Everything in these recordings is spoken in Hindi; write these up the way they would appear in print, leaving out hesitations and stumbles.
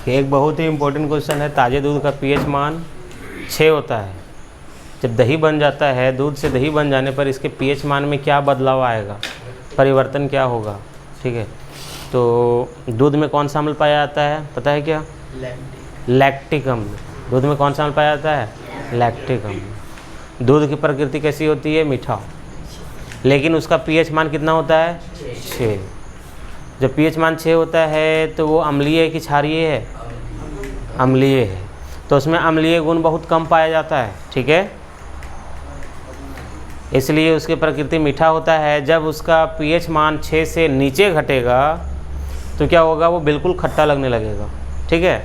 कि एक बहुत ही इम्पोर्टेंट क्वेश्चन है, ताज़े दूध का पीएच मान 6 होता है। जब दही बन जाता है, दूध से दही बन जाने पर इसके पीएच मान में क्या बदलाव आएगा, परिवर्तन क्या होगा। ठीक है, तो दूध में कौन सा अम्ल पाया जाता है, पता है क्या? लैक्टिक अम्ल। दूध में कौन सा अम्ल पाया जाता है? लैक्टिक अम्ल। दूध की प्रकृति कैसी होती है? मीठा। लेकिन उसका पीएच मान कितना होता है? 6। जब पीएच मान 6 होता है तो वो अम्लीय है कि क्षारीय है? अम्लीय है। तो उसमें अम्लीय गुण बहुत कम पाया जाता है। ठीक है, इसलिए उसकी प्रकृति मीठा होता है। जब उसका पीएच मान 6 से नीचे घटेगा तो क्या होगा? वो बिल्कुल खट्टा लगने लगेगा। ठीक है,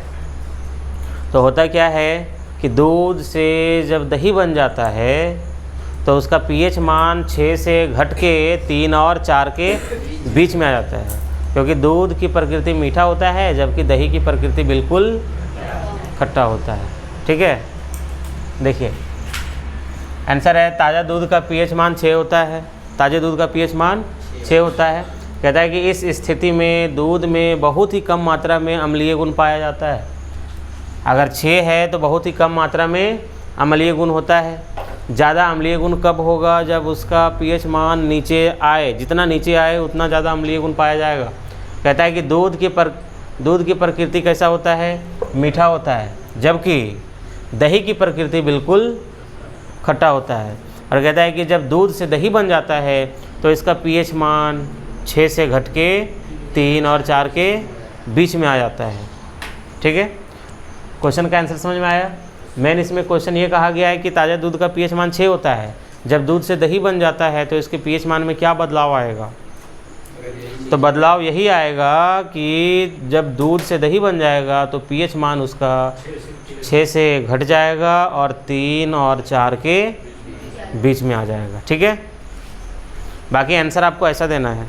तो होता क्या है कि दूध से जब दही बन जाता है तो उसका पीएच मान 6 से घट के 3 और 4 के बीच में आ जाता है, क्योंकि दूध की प्रकृति मीठा होता है जबकि दही की प्रकृति बिल्कुल खट्टा होता है। ठीक है, देखिए आंसर है ताज़ा दूध का पीएच मान 6 होता है। ताज़े दूध का पीएच मान 6 होता है। कहता है कि इस स्थिति में दूध में बहुत ही कम मात्रा में अम्लीय गुण पाया जाता है। अगर 6 है तो बहुत ही कम मात्रा में अम्लीय गुण होता है। ज़्यादा अम्लीय गुण कब होगा? जब उसका पीएच मान नीचे आए, जितना नीचे आए उतना ज़्यादा अम्लीय गुण पाया जाएगा। कहता है कि दूध की प्रकृति कैसा होता है? मीठा होता है, जबकि दही की प्रकृति बिल्कुल खट्टा होता है। और कहता है कि जब दूध से दही बन जाता है तो इसका पीएच मान 6 से घट के 3 और 4 के बीच में आ जाता है। ठीक है, क्वेश्चन का आंसर समझ में आया? मेन इसमें क्वेश्चन ये कहा गया है कि ताज़ा दूध का पीएच मान 6 होता है। जब दूध से दही बन जाता है तो इसके पीएच मान में क्या बदलाव आएगा? तो बदलाव यही आएगा कि जब दूध से दही बन जाएगा तो पीएच मान उसका 6 से घट जाएगा और 3 और 4 के बीच में आ जाएगा। ठीक है, बाकी आंसर आपको ऐसा देना है।